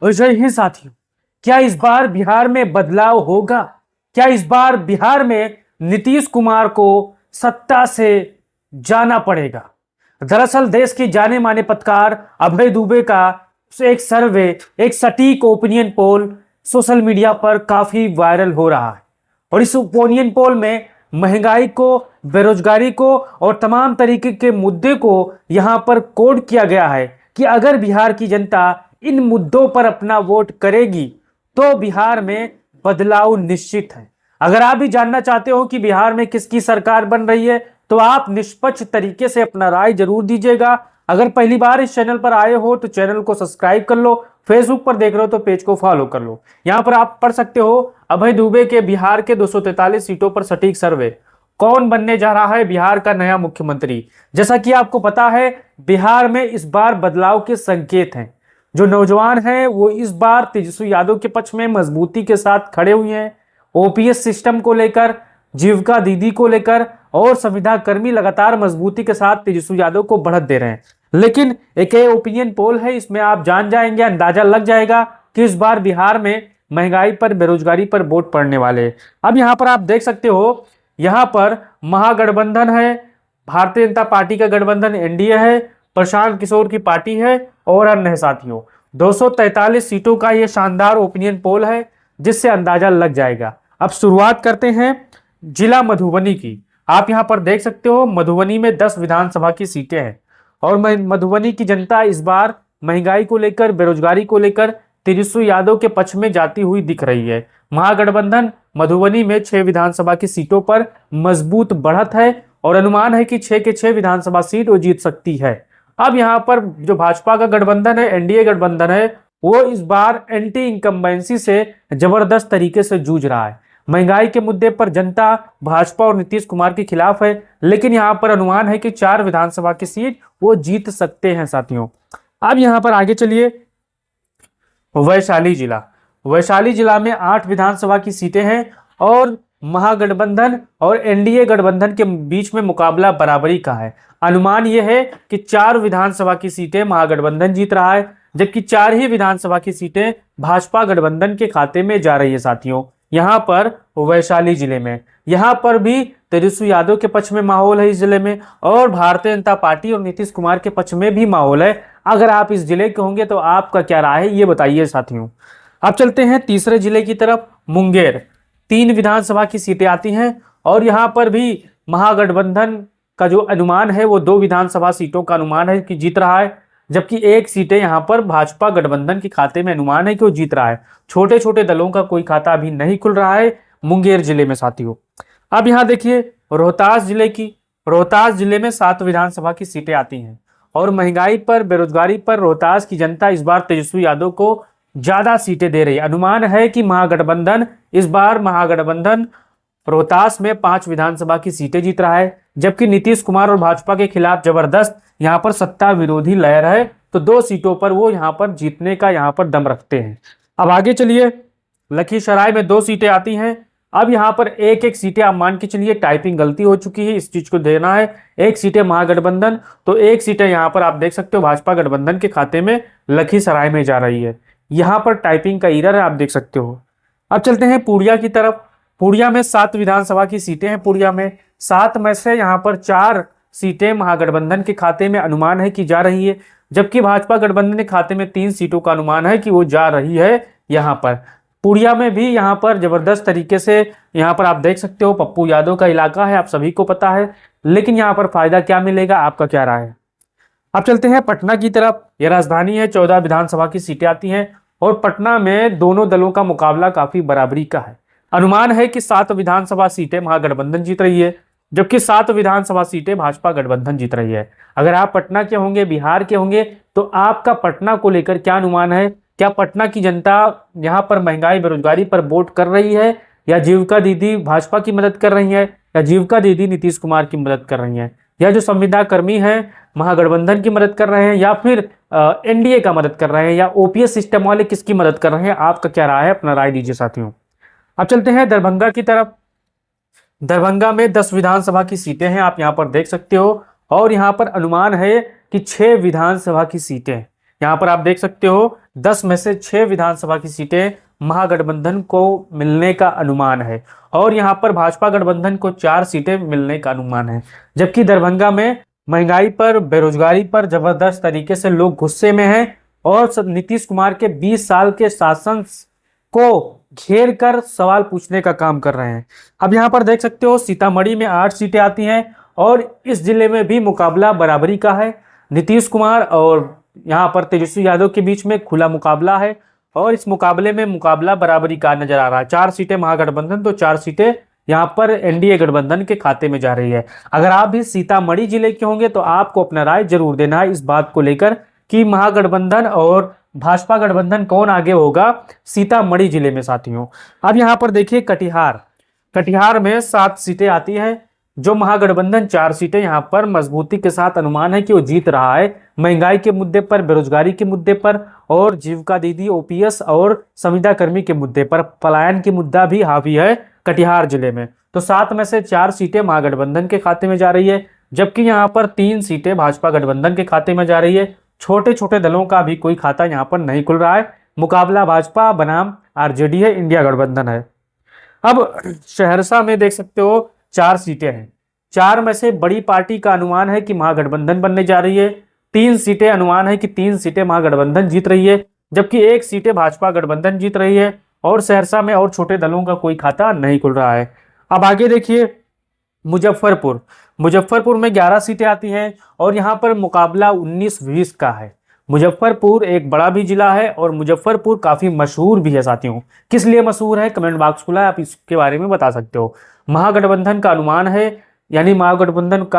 और जय हिंद साथियों। क्या इस बार बिहार में बदलाव होगा? क्या इस बार बिहार में नीतीश कुमार को सत्ता से जाना पड़ेगा? दरअसल देश के जाने माने पत्रकार अभय दुबे का एक सर्वे, एक सटीक ओपिनियन पोल सोशल मीडिया पर काफी वायरल हो रहा है। और इस ओपिनियन पोल में महंगाई को, बेरोजगारी को और तमाम तरीके के मुद्दे को यहां पर कोड किया गया है कि अगर बिहार की जनता इन मुद्दों पर अपना वोट करेगी तो बिहार में बदलाव निश्चित है। अगर आप भी जानना चाहते हो कि बिहार में किसकी सरकार बन रही है तो आप निष्पक्ष तरीके से अपना राय जरूर दीजिएगा। अगर पहली बार इस चैनल पर आए हो तो चैनल को सब्सक्राइब कर लो, फेसबुक पर देख रहे हो तो पेज को फॉलो कर लो। यहां पर आप पढ़ सकते हो अभय दुबे के बिहार के 243 सीटों पर सटीक सर्वे, कौन बनने जा रहा है बिहार का नया मुख्यमंत्री। जैसा कि आपको पता है बिहार में इस बार बदलाव के संकेत हैं। जो नौजवान हैं वो इस बार तेजस्वी यादव के पक्ष में मजबूती के साथ खड़े हुए हैं। ओपीएस सिस्टम को लेकर, जीविका दीदी को लेकर और संविदा कर्मी लगातार मजबूती के साथ तेजस्वी यादव को बढ़त दे रहे हैं। लेकिन एक ओपिनियन पोल है, इसमें आप जान जाएंगे, अंदाजा लग जाएगा कि इस बार बिहार में महंगाई पर, बेरोजगारी पर वोट पड़ने वाले। अब यहां पर आप देख सकते हो, यहां पर महागठबंधन है, भारतीय जनता पार्टी का गठबंधन एनडीए है, प्रशांत किशोर की पार्टी है और अन्य है। साथियों 243 सीटों का यह शानदार ओपिनियन पोल है जिससे अंदाजा लग जाएगा। अब शुरुआत करते हैं जिला मधुबनी की। आप यहां पर देख सकते हो मधुबनी में 10 विधानसभा की सीटें हैं और मधुबनी की जनता इस बार महंगाई को लेकर, बेरोजगारी को लेकर तेजस्वी यादव के पक्ष में जाती हुई दिख रही है। महागठबंधन मधुबनी में 6 विधानसभा की सीटों पर मजबूत बढ़त है और अनुमान है कि 6 के 6 विधानसभा सीट वो जीत सकती है। अब यहां पर जो भाजपा का गठबंधन है, एनडीए गठबंधन है, वो इस बार एंटी इनकम्बेंसी से जबरदस्त तरीके से जूझ रहा है। महंगाई के मुद्दे पर जनता भाजपा और नीतीश कुमार के खिलाफ है, लेकिन यहां पर अनुमान है कि 4 विधानसभा की सीट वो जीत सकते हैं। साथियों अब यहां पर आगे चलिए, वैशाली जिला। वैशाली जिला में 8 विधानसभा की सीटें हैं और महागठबंधन और एनडीए गठबंधन के बीच में मुकाबला बराबरी का है। अनुमान यह है कि 4 विधानसभा की सीटें महागठबंधन जीत रहा है, जबकि 4 ही विधानसभा की सीटें भाजपा गठबंधन के खाते में जा रही है। साथियों यहां पर वैशाली जिले में, यहां पर भी तेजस्वी यादव के पक्ष में माहौल है इस जिले में, और भारतीय जनता पार्टी और नीतीश कुमार के पक्ष में भी माहौल है। अगर आप इस जिले के होंगे तो आपका क्या राय है ये बताइए। साथियों अब चलते हैं तीसरे जिले की तरफ, मुंगेर। 3 विधानसभा की सीटें आती हैं और यहां पर भी महागठबंधन का जो अनुमान है वो 2 विधानसभा सीटों का अनुमान है कि जीत रहा है, जबकि 1 सीटें यहां पर भाजपा गठबंधन के खाते में अनुमान है कि वो जीत रहा है। छोटे छोटे दलों का कोई खाता अभी नहीं खुल रहा है मुंगेर जिले में। साथियों अब यहां देखिए रोहतास जिले की। रोहतास जिले में 7 विधानसभा की सीटें आती हैं और महंगाई पर, बेरोजगारी पर रोहतास की जनता इस बार तेजस्वी यादव को ज्यादा सीटें दे रही है। अनुमान है कि महागठबंधन रोहतास में 5 विधानसभा की सीटें जीत रहा है, जबकि नीतीश कुमार और भाजपा के खिलाफ जबरदस्त यहां पर सत्ता विरोधी लहर है, तो 2 सीटों पर वो यहां पर जीतने का यहां पर दम रखते हैं। अब आगे चलिए, लखीसराय में 2 सीटें आती हैं। अब यहां पर एक सीटें आप मान के चलिए, टाइपिंग गलती हो चुकी है, इस चीज को देना है। 1 सीटें महागठबंधन, तो 1 सीटें यहां पर आप देख सकते हो भाजपा गठबंधन के खाते में लखीसराय में जा रही है। यहां पर टाइपिंग का एरर है, आप देख सकते हो। अब चलते हैं पूर्णिया की तरफ। पूर्णिया में 7 विधानसभा की सीटें हैं। पूर्णिया में 7 में से यहां पर 4 सीटें महागठबंधन के खाते में अनुमान है कि जा रही है, जबकि भाजपा गठबंधन के खाते में 3 सीटों का अनुमान है कि वो जा रही है। यहां पर पूर्णिया में भी यहां पर जबरदस्त तरीके से यहां पर आप देख सकते हो पप्पू यादव का इलाका है, आप सभी को पता है, लेकिन यहां पर फायदा क्या मिलेगा, आपका क्या राय है। अब चलते हैं पटना की तरफ। यह राजधानी है, 14 विधानसभा की सीटें आती हैं और पटना में दोनों दलों का मुकाबला काफी बराबरी का है। अनुमान है कि 7 विधानसभा सीटें महागठबंधन जीत रही है, जबकि 7 विधानसभा सीटें भाजपा गठबंधन जीत रही है। अगर आप पटना के होंगे, बिहार के होंगे, तो आपका पटना को लेकर क्या अनुमान है? क्या पटना की जनता यहां पर महंगाई, बेरोजगारी पर वोट कर रही है, या जीविका दीदी भाजपा की मदद कर रही है, या जीविका दीदी नीतीश कुमार की मदद कर रही है, या जो संविदा कर्मी है महागठबंधन की मदद कर रहे हैं, या फिर एनडीए का मदद कर रहे हैं, या ओपीएस सिस्टम वाले किसकी मदद कर रहे हैं? आपका क्या राय है? अपना राय दीजिए। साथियों अब चलते हैं दरभंगा की तरफ। दरभंगा में 10 विधानसभा की सीटें हैं, आप यहां पर देख सकते हो, और यहां पर अनुमान है कि 6 विधानसभा की सीटें यहाँ पर आप देख सकते हो 10 में से 6 विधानसभा की सीटें महागठबंधन को मिलने का अनुमान है और यहाँ पर भाजपा गठबंधन को 4 सीटें मिलने का अनुमान है। जबकि दरभंगा में महंगाई पर, बेरोजगारी पर जबरदस्त तरीके से लोग गुस्से में हैं और नीतीश कुमार के 20 साल के शासन को घेर कर सवाल पूछने का काम कर रहे हैं। अब यहाँ पर देख सकते हो सीतामढ़ी में 8 सीटें आती हैं और इस जिले में भी मुकाबला बराबरी का है। नीतीश कुमार और यहाँ पर तेजस्वी यादव के बीच में खुला मुकाबला है और इस मुकाबले में मुकाबला बराबरी का नजर आ रहा है। 4 सीटें महागठबंधन तो 4 सीटें यहाँ पर एनडीए गठबंधन के खाते में जा रही है। अगर आप भी सीतामढ़ी जिले के होंगे तो आपको अपना राय जरूर देना है इस बात को लेकर कि महागठबंधन और भाजपा गठबंधन कौन आगे होगा सीतामढ़ी जिले में साथियों। अब यहाँ पर देखिए कटिहार में 7 सीटें आती है जो महागठबंधन 4 सीटें यहाँ पर मजबूती के साथ अनुमान है कि वो जीत रहा है। महंगाई के मुद्दे पर, बेरोजगारी के मुद्दे पर और जीविका दीदी, ओपीएस और संविदा कर्मी के मुद्दे पर पलायन की मुद्दा भी हावी है कटिहार जिले में। तो 7 में से 4 सीटें महागठबंधन के खाते में जा रही है जबकि यहाँ पर 3 सीटें भाजपा गठबंधन के खाते में जा रही है। छोटे छोटे दलों का भी कोई खाता यहाँ पर नहीं खुल रहा है। मुकाबला भाजपा बनाम आरजेडी है, इंडिया गठबंधन है। अब सहरसा में देख सकते हो 4 सीटें हैं। 4 में से बड़ी पार्टी का अनुमान है कि महागठबंधन बनने जा रही है। 3 सीटें अनुमान है कि 3 सीटें महागठबंधन जीत रही है जबकि 1 सीटें भाजपा गठबंधन जीत रही है और सहरसा में और छोटे दलों का कोई खाता नहीं खुल रहा है। अब आगे देखिए मुजफ्फरपुर में 11 सीटें आती हैं और यहाँ पर मुकाबला 19-20 का है। मुजफ्फरपुर एक बड़ा भी जिला है और मुजफ्फरपुर काफी मशहूर भी है साथियों। किस लिए मशहूर है, कमेंट बॉक्स खुला है, आप इसके बारे में बता सकते हो। महागठबंधन का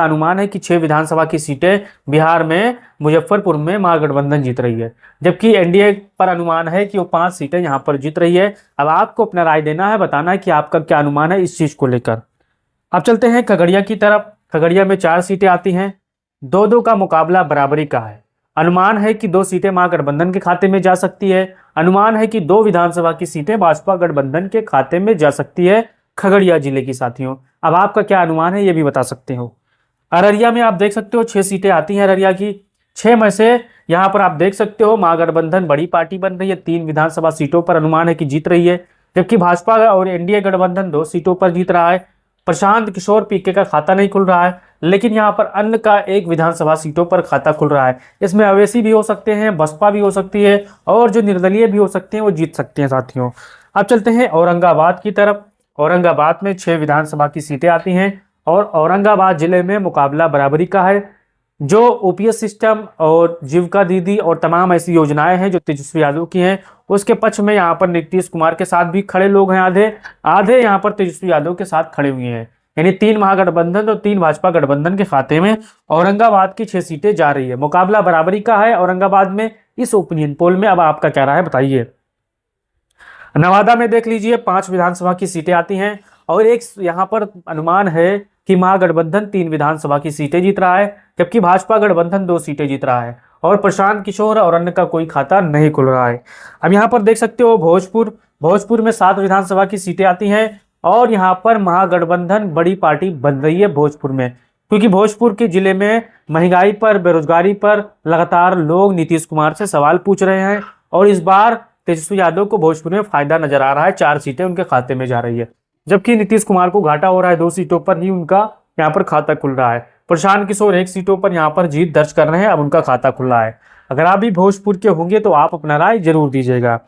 अनुमान है कि 6 विधानसभा की सीटें बिहार में मुजफ्फरपुर में महागठबंधन जीत रही है जबकि एनडीए पर अनुमान है कि वो 5 सीटें यहाँ पर जीत रही है। अब आपको अपना राय देना है, बताना है कि आपका क्या अनुमान है इस चीज को लेकर। अब चलते हैं खगड़िया की तरफ। खगड़िया में 4 सीटें आती हैं, 2-2 का मुकाबला बराबरी का है। अनुमान है कि 2 सीटें महागठबंधन के खाते में जा सकती है। अनुमान है कि 2 विधानसभा की सीटें भाजपा गठबंधन के खाते में जा सकती है खगड़िया जिले की साथियों। अब आपका क्या अनुमान है ये भी बता सकते हो। अररिया में आप देख सकते हो 6 सीटें आती हैं अररिया की। 6 में से यहाँ पर आप देख सकते हो महागठबंधन बड़ी पार्टी बन रही है। 3 विधानसभा सीटों पर अनुमान है कि जीत रही है जबकि भाजपा और एनडीए गठबंधन 2 सीटों पर जीत रहा है। प्रशांत किशोर पीके का खाता नहीं खुल रहा है लेकिन यहाँ पर अन्य का 1 विधानसभा सीटों पर खाता खुल रहा है। इसमें अवेशी भी हो सकते हैं, बसपा भी हो सकती है और जो निर्दलीय भी हो सकते हैं वो जीत सकते हैं साथियों। अब चलते हैं औरंगाबाद की तरफ। औरंगाबाद में 6 विधानसभा की सीटें आती हैं और औरंगाबाद जिले में मुकाबला बराबरी का है। जो ओपीएस सिस्टम और जीविका दीदी और तमाम ऐसी योजनाएं हैं जो तेजस्वी यादव की हैं उसके पक्ष में यहाँ पर नीतीश कुमार के साथ भी खड़े लोग हैं। आधे यहाँ पर तेजस्वी यादव के साथ खड़े हुए हैं, यानी 3 महागठबंधन और 3 भाजपा गठबंधन के खाते में औरंगाबाद की 6 सीटें जा रही है। मुकाबला बराबरी का है औरंगाबाद में इस ओपिनियन पोल में। अब आपका क्या राय है बताइए। नवादा में देख लीजिए 5 विधानसभा की सीटें आती हैं और एक यहाँ पर अनुमान है कि महागठबंधन 3 विधानसभा की सीटें जीत रहा है जबकि भाजपा गठबंधन 2 सीटें जीत रहा है और प्रशांत किशोर और अन्य का कोई खाता नहीं खुल रहा है। अब यहाँ पर देख सकते हो भोजपुर में 7 विधानसभा की सीटें आती हैं और यहाँ पर महागठबंधन बड़ी पार्टी बन रही है भोजपुर में, क्योंकि भोजपुर के जिले में महंगाई पर, बेरोजगारी पर लगातार लोग नीतीश कुमार से सवाल पूछ रहे हैं और इस बार तेजस्वी यादव को भोजपुर में फायदा नजर आ रहा है। 4 सीटें उनके खाते में जा रही है जबकि नीतीश कुमार को घाटा हो रहा है। 2 सीटों पर ही उनका यहाँ पर खाता खुल रहा है। प्रशांत किशोर 1 सीटों पर यहाँ पर जीत दर्ज कर रहे हैं, अब उनका खाता खुल रहा है। अगर आप भी भोजपुर के होंगे तो आप अपना राय जरूर दीजिएगा।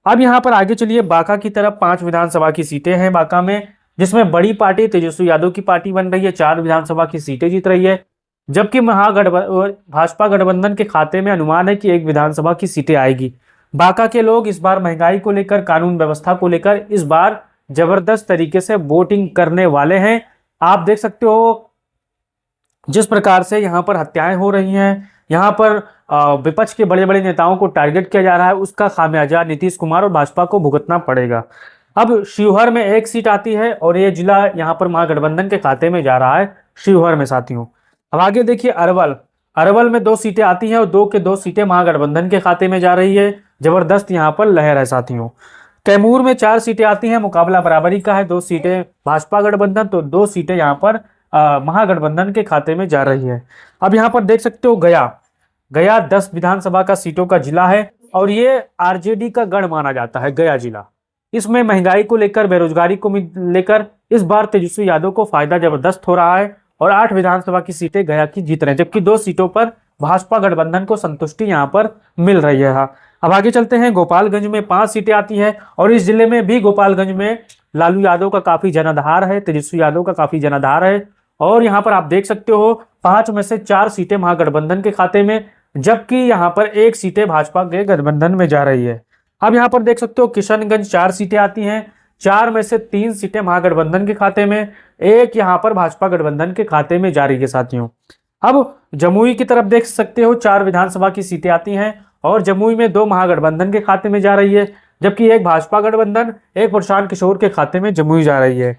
अब यहाँ पर आगे चलिए बांका की तरफ। 5 विधानसभा की सीटें हैं बांका में जिसमें बड़ी पार्टी तेजस्वी यादव की पार्टी बन रही है, 4 विधानसभा की सीटें जीत रही है जबकि भाजपा गठबंधन के खाते में अनुमान है कि 1 विधानसभा की सीटें आएगी। बांका के लोग इस बार महंगाई को लेकर, कानून व्यवस्था को लेकर इस बार जबरदस्त तरीके से वोटिंग करने वाले हैं। आप देख सकते हो जिस प्रकार से यहाँ पर हत्याएं हो रही हैं, यहाँ पर विपक्ष के बड़े बड़े नेताओं को टारगेट किया जा रहा है, उसका खामियाजा नीतीश कुमार और भाजपा को भुगतना पड़ेगा। अब शिवहर में 1 सीट आती है और ये जिला यहाँ पर महागठबंधन के खाते में जा रहा है शिवहर में साथियों। अब आगे देखिए अरवल में 2 सीटें आती हैं और 2 के 2 सीटें महागठबंधन के खाते में जा रही है। जबरदस्त यहाँ पर लहर है साथियों। कैमूर में 4 सीटें आती हैं, मुकाबला बराबरी का है। 2 सीटें भाजपा गठबंधन तो 2 सीटें यहाँ पर महागठबंधन के खाते में जा रही है। अब यहाँ पर देख सकते हो गया 10 विधानसभा का सीटों का जिला है और ये आरजेडी का गढ़ माना जाता है गया जिला। इसमें महंगाई को लेकर, बेरोजगारी को लेकर इस बार तेजस्वी यादव को फायदा जबरदस्त हो रहा है और 8 विधानसभा की सीटें गया की जीत रहे हैं, जबकि 2 सीटों पर भाजपा गठबंधन को संतुष्टि यहां पर मिल रही है। अब आगे चलते हैं। गोपालगंज में 5 सीटें आती हैं और इस जिले में भी गोपालगंज में लालू यादव का काफी जनाधार है, तेजस्वी यादव का काफी जनाधार है और यहाँ पर आप देख सकते हो 5 में से 4 सीटें महागठबंधन के खाते में, जबकि यहाँ पर 1 सीटें भाजपा के गठबंधन में जा रही है। अब यहाँ पर देख सकते हो किशनगंज 4 सीटें आती हैं, 4 में से 3 सीटें महागठबंधन के खाते में, 1 यहाँ पर भाजपा गठबंधन के खाते में जा रही है साथियों। अब जमुई की तरफ देख सकते हो 4 विधानसभा की सीटें आती हैं और जमुई में 2 महागठबंधन के खाते में जा रही है, जबकि 1 भाजपा गठबंधन, 1 प्रशांत किशोर के खाते में जमुई जा रही है।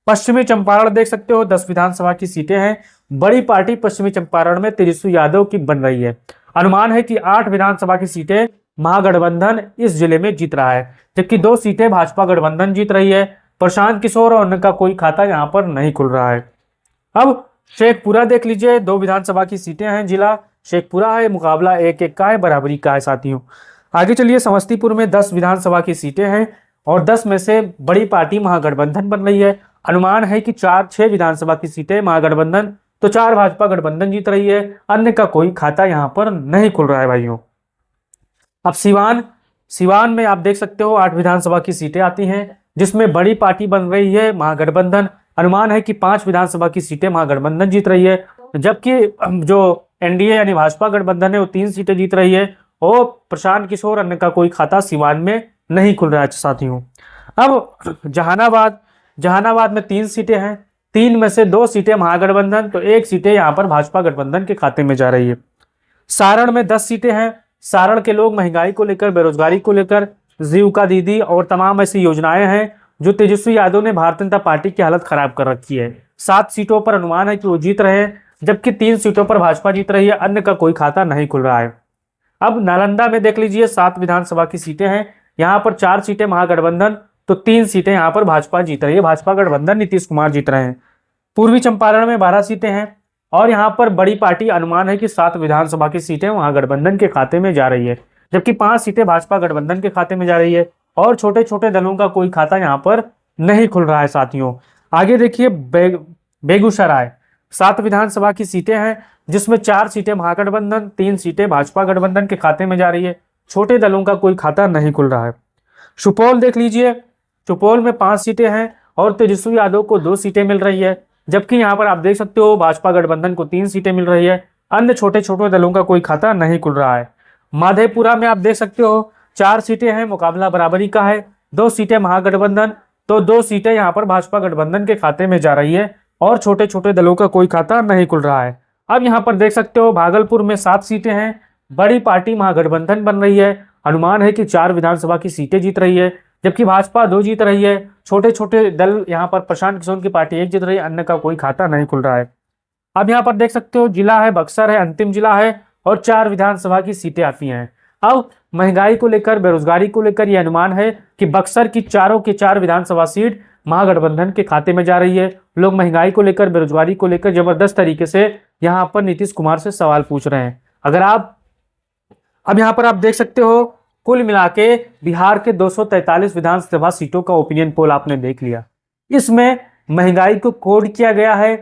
पश्चिमी चंपारण देख सकते हो 10 विधानसभा की सीटें हैं। बड़ी पार्टी पश्चिमी चंपारण में तेजस्वी यादव की बन रही है। अनुमान है कि 8 विधानसभा की सीटें महागठबंधन इस जिले में जीत रहा है, जबकि 2 सीटें भाजपा गठबंधन जीत रही है। प्रशांत किशोर और उनका कोई खाता यहां पर नहीं खुल रहा है। अब शेखपुरा देख लीजिए, 2 विधानसभा की सीटें हैं, जिला शेखपुरा है, मुकाबला 1-1 का है, बराबरी का है साथियों। आगे चलिए, समस्तीपुर में 10 विधानसभा की सीटें हैं और 10 में से बड़ी पार्टी महागठबंधन बन रही है। अनुमान है कि 4-6 विधानसभा की सीटें महागठबंधन, तो 4 भाजपा गठबंधन जीत रही है, अन्य का कोई खाता यहां पर नहीं खुल रहा है भाइयों। अब सिवान में आप देख सकते हो 8 विधानसभा की सीटें आती हैं, जिसमें बड़ी पार्टी बन रही है महागठबंधन। अनुमान है कि 5 विधानसभा की सीटें महागठबंधन जीत रही है, जबकि जो एनडीए यानी भाजपा गठबंधन है वो 3 सीटें जीत रही है और प्रशांत किशोर अन्य का कोई खाता सिवान में नहीं खुल रहा है साथियों। अब जहानाबाद में 3 सीटें हैं, 3 में से 2 सीटें महागठबंधन, तो 1 सीटें यहाँ पर भाजपा गठबंधन के खाते में जा रही है। सारण में 10 सीटें हैं। सारण के लोग महंगाई को लेकर, बेरोजगारी को लेकर, जीविका दीदी और तमाम ऐसी योजनाएं हैं जो तेजस्वी यादव ने भारतीय जनता पार्टी की हालत खराब कर रखी है। 7 सीटों पर अनुमान है कि वो जीत रहे हैं, जबकि 3 सीटों पर भाजपा जीत रही है, अन्य का कोई खाता नहीं खुल रहा है। अब नालंदा में देख लीजिए 7 विधानसभा की सीटें हैं, यहाँ पर 4 सीटें महागठबंधन, तो 3 सीटें यहाँ पर भाजपा जीत रही है, भाजपा गठबंधन नीतीश कुमार जीत रहे हैं। पूर्वी चंपारण में 12 सीटें हैं और यहाँ पर बड़ी पार्टी, अनुमान है कि 7 विधानसभा की सीटें वहां गठबंधन के खाते में जा रही है, जबकि 5 सीटें भाजपा गठबंधन के खाते में जा रही है और छोटे छोटे दलों का कोई खाता यहाँ पर नहीं खुल रहा है साथियों। आगे देखिए बेगूसराय 7 विधानसभा की सीटें हैं, जिसमें 4 सीटें महागठबंधन, 3 सीटें भाजपा गठबंधन के खाते में जा रही है, छोटे दलों का कोई खाता नहीं खुल रहा है। सुपौल देख लीजिए, सुपौल में 5 सीटें हैं और तेजस्वी यादव को 2 सीटें मिल रही है, जबकि यहाँ पर आप देख सकते हो भाजपा गठबंधन को 3 सीटें मिल रही है, अन्य छोटे छोटे दलों का कोई खाता नहीं खुल रहा है। माधेपुरा में आप देख सकते हो 4 सीटें हैं, मुकाबला बराबरी का है, 2 सीटें महागठबंधन, तो 2 सीटें यहाँ पर भाजपा गठबंधन के खाते में जा रही है और छोटे छोटे दलों का कोई खाता नहीं खुल रहा है। अब यहाँ पर देख सकते हो भागलपुर में 7 सीटें हैं, बड़ी पार्टी महागठबंधन बन रही है, अनुमान है कि 4 विधानसभा की सीटें जीत रही है, जबकि भाजपा 2 जीत रही है, छोटे छोटे दल यहाँ पर प्रशांत किशोर की पार्टी 1 जीत रही है, अन्य का कोई खाता नहीं खुल रहा है। अब यहाँ पर देख सकते हो जिला है बक्सर है, अंतिम जिला है और 4 विधानसभा की सीटें आती हैं। अब महंगाई को लेकर, बेरोजगारी को लेकर यह अनुमान है कि बक्सर की 4 विधानसभा सीट महागठबंधन के खाते में जा रही है। लोग महंगाई को लेकर, बेरोजगारी को लेकर जबरदस्त तरीके से यहाँ पर नीतीश कुमार से सवाल पूछ रहे हैं। अब यहाँ पर आप देख सकते हो कुल मिला के बिहार के 243 विधानसभा सीटों का ओपिनियन पोल आपने देख लिया। इसमें महंगाई को कोड किया गया है,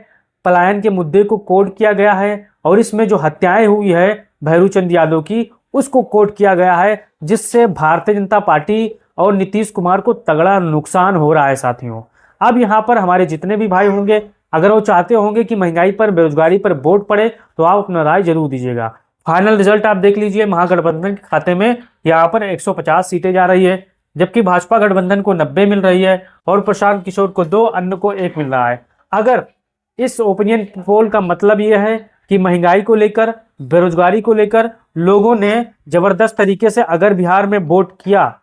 पलायन के मुद्दे को कोड किया गया है और इसमें जो हत्याएं हुई है भैरू चंद यादव की, उसको कोड किया गया है, जिससे भारतीय जनता पार्टी और नीतीश कुमार को तगड़ा नुकसान हो रहा है साथियों। अब यहाँ पर हमारे जितने भी भाई होंगे, अगर वो चाहते होंगे कि महंगाई पर, बेरोजगारी पर वोट पड़े, तो आप अपना राय जरूर दीजिएगा। फाइनल रिजल्ट आप देख लीजिए, महागठबंधन के खाते में यहाँ पर 150 सीटें जा रही है, जबकि भाजपा गठबंधन को 90 मिल रही है और प्रशांत किशोर को 2, अन्य को 1 मिल रहा है। अगर इस ओपिनियन पोल का मतलब यह है कि महंगाई को लेकर, बेरोजगारी को लेकर लोगों ने जबरदस्त तरीके से अगर बिहार में वोट किया,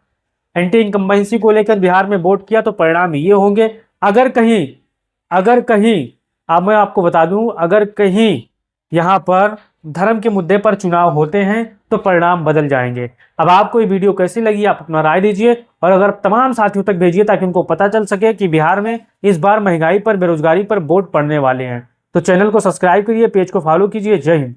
एंटी इनकम्बेंसी को लेकर बिहार में वोट किया, तो परिणाम ये होंगे। अगर कहीं अब मैं आपको बता दूं, अगर कहीं यहाँ पर धर्म के मुद्दे पर चुनाव होते हैं तो परिणाम बदल जाएंगे। अब आपको ये वीडियो कैसी लगी, आप अपना राय दीजिए और अगर तमाम साथियों तक भेजिए ताकि उनको पता चल सके कि बिहार में इस बार महंगाई पर, बेरोजगारी पर वोट पड़ने वाले हैं। तो चैनल को सब्सक्राइब करिए, पेज को फॉलो कीजिए। जय हिंद।